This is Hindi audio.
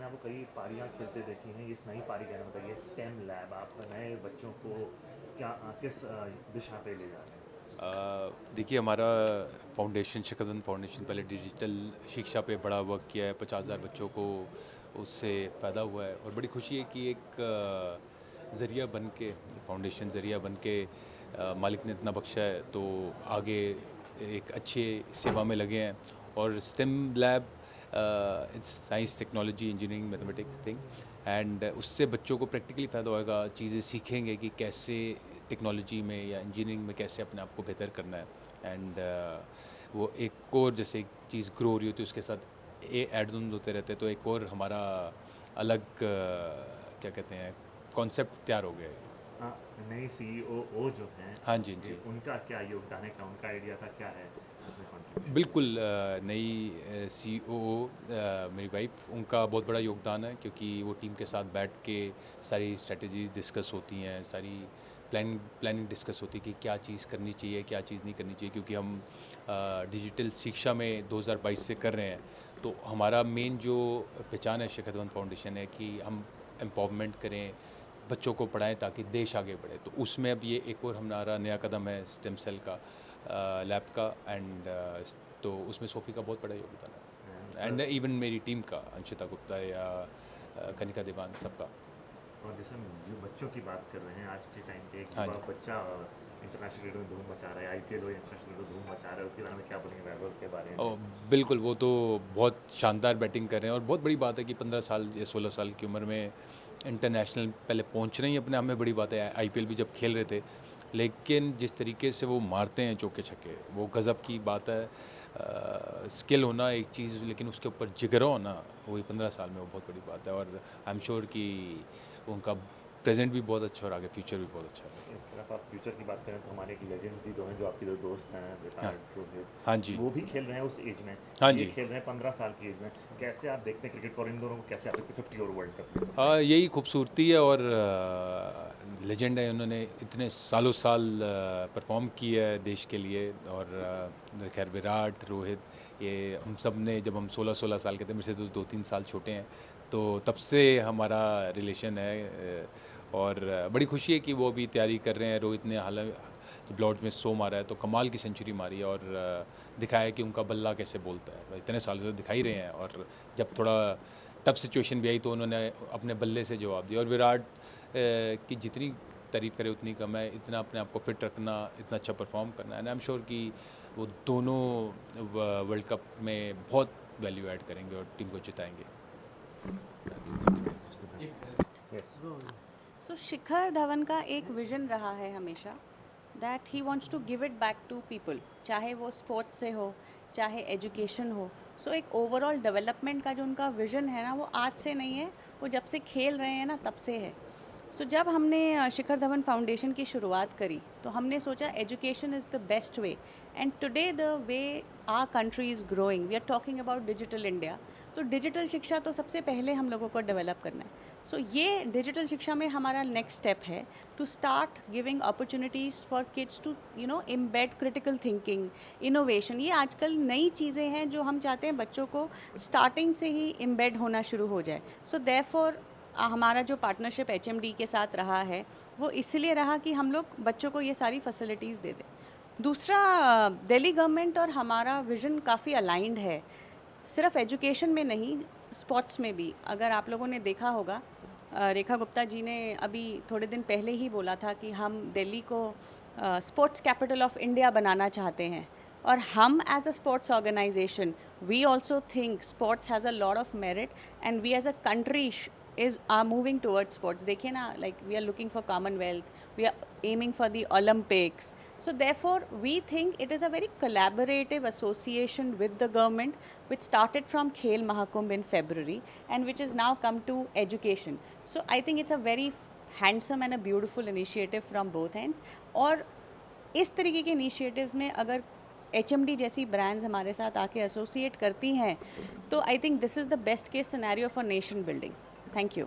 आपको कई पारियाँ खेलते देखे हैं, इस नई पारी का नाम बताइए स्टेम लैब। आप नए बच्चों को क्या किस दिशा पे ले जा रहे हैं? देखिए हमारा फाउंडेशन शिखरधवन फाउंडेशन पहले डिजिटल शिक्षा पे बड़ा वर्क किया है, 50,000 बच्चों को उससे फ़ायदा हुआ है और बड़ी खुशी है कि एक ज़रिया बन के फाउंडेशन ज़रिया बन के मालिक ने इतना बख्शा है तो आगे एक अच्छे सेवा में लगे हैं। और stem lab it's science technology engineering mathematics thing and उससे बच्चों को प्रैक्टिकली फ़ायदा होगा, चीज़ें सीखेंगे कि कैसे टेक्नोलॉजी में या इंजीनियरिंग में कैसे अपने आप को बेहतर करना है। एंड वो एक और जैसे एक चीज़ ग्रो हो रही होती है उसके साथ एड ऑन होते रहते हैं, तो एक और हमारा अलग क्या कहते हैं कॉन्सेप्ट तैयार हो गया है। हाँ, नए सीईओ जो हैं, हाँ जी जी, उनका क्या योगदान है, क्या उनका आइडिया था, क्या है इसमें कंट्रीब्यूशन? बिल्कुल। नई सीईओ मेरी वाइफ, उनका बहुत बड़ा योगदान है क्योंकि वो टीम के साथ बैठ के सारी स्ट्रेटजीज डिस्कस होती हैं, सारी प्लानिंग डिस्कस होती है कि क्या चीज़ करनी चाहिए, क्या चीज़ नहीं करनी चाहिए, क्योंकि हम डिजिटल शिक्षा में 2022 से कर रहे हैं। तो हमारा मेन जो पहचान है शिखरधवन फाउंडेशन है कि हम एम्पावरमेंट करें, बच्चों को पढ़ाएं ताकि देश आगे बढ़े। तो उसमें अब ये एक और हमारा नया कदम है स्टेम सेल का, लैब का। एंड तो उसमें सोफ़ी का बहुत बड़ा योगदान है एंड सर, इवन मेरी टीम का, अंशिता गुप्ता या कनिका देवान, सबका। और जैसे हम बच्चों की बात कर रहे हैं, आज के टाइम पे एक हाँ युवा जी। बच्चा इंटरनेशनल क्रिकेट में धूम मचा रहा है, आईपीएल हो इंटरनेशनल में धूम मचा रहा है, उसके बारे में क्या बोलेंगे वैभव के बारे में? और बिल्कुल, वो तो बहुत शानदार बैटिंग कर रहे हैं और बहुत बड़ी बात है कि 15 साल या 16 साल की उम्र में इंटरनेशनल पहले पहुंच रहे ही अपने आप में बड़ी बात है। आईपीएल भी जब खेल रहे थे, लेकिन जिस तरीके से वो मारते हैं चौके छक्के, वो गज़ब की बात है। स्किल होना एक चीज़, लेकिन उसके ऊपर जिगरा होना, वही 15 साल में वो बहुत बड़ी बात है। और आई एम श्योर कि उनका प्रेजेंट भी बहुत अच्छा और आगे फ्यूचर भी बहुत अच्छा है। एक तरफ आप फ्यूचर की बात करें तो हमारे एक लेजेंड्स भी दो हैं जो आपके दो दोस्त हैं, हाँ विराट रोहित। हाँ जी। वो भी खेल रहे हैं उस एज में, हाँ ये जी। खेल रहे हैं 15 साल की एज में। कैसे आप देखते हैं क्रिकेट को, और इन दोनों को कैसे आप देखते हैं 50 ओवर वर्ल्ड कप में हाँ, सरप्राइज? यही खूबसूरती है और लेजेंड है, उन्होंने इतने सालों साल परफॉर्म किया है देश के लिए। और खैर विराट रोहित, ये हम सब ने, जब हम 16-16 साल के थे, मेरे से तो 2-3 साल छोटे हैं, तो तब से हमारा रिलेशन है। और बड़ी खुशी है कि वो अभी तैयारी कर रहे हैं। रोहित ने जब लॉर्ड्स में 100 मारा है तो कमाल की सेंचुरी मारी है और दिखाया है कि उनका बल्ला कैसे बोलता है। इतने सालों से दिखा ही रहे हैं और जब थोड़ा टफ सिचुएशन भी आई तो उन्होंने अपने बल्ले से जवाब दिया। और विराट की जितनी तारीफ़ करे उतनी कम है, इतना अपने आप को फिट रखना, इतना अच्छा परफॉर्म करना, एंड आई एम श्योर कि वो दोनों वर्ल्ड कप में बहुत वैल्यू ऐड करेंगे और टीम को जिताएंगे। यस। सो शिखर धवन का एक विजन रहा है हमेशा that he wants to give it back to people, चाहे वो स्पोर्ट्स से हो, चाहे एजुकेशन हो। सो एक ओवरऑल डेवलपमेंट का जो उनका विजन है ना, वो आज से नहीं है, वो जब से खेल रहे हैं ना तब से है। सो जब हमने शिखर धवन फाउंडेशन की शुरुआत करी तो हमने सोचा education is the best way, and today the way our country is growing, we are talking about digital India. तो डिजिटल शिक्षा तो सबसे पहले हम लोगों को डेवलप करना है। सो ये डिजिटल शिक्षा में हमारा नेक्स्ट स्टेप है to start giving opportunities for kids to embed critical thinking, innovation. ये आजकल नई चीज़ें हैं जो हम चाहते हैं बच्चों को स्टार्टिंग से ही एम्बेड होना शुरू हो जाए। सो देयरफॉर हमारा जो पार्टनरशिप एचएमडी के साथ रहा है वो इसलिए रहा कि हम लोग बच्चों को ये सारी फैसिलिटीज़ दे दें। दूसरा, दिल्ली गवर्नमेंट और हमारा विज़न काफ़ी अलाइंड है, सिर्फ एजुकेशन में नहीं, स्पोर्ट्स में भी। अगर आप लोगों ने देखा होगा, रेखा गुप्ता जी ने अभी थोड़े दिन पहले ही बोला था कि हम दिल्ली को स्पोर्ट्स कैपिटल ऑफ इंडिया बनाना चाहते हैं। और हम as a sports organization, we also think sports has a lot of merit, and we as a country is are moving towards sports. देखिए ना, like we are looking for Commonwealth, we are aiming for the Olympics. So therefore we think it is a very collaborative association with the government, which started from Khel Mahakumbh in February and which has now come to education. So I think it's a very handsome and a beautiful initiative from both ends. और इस तरीके के इनिशिएटिव्स में अगर HMD जैसी ब्रांड्स हमारे साथ आके एसोसिएट करती हैं तो I think this is the best case scenario for nation building. Thank you.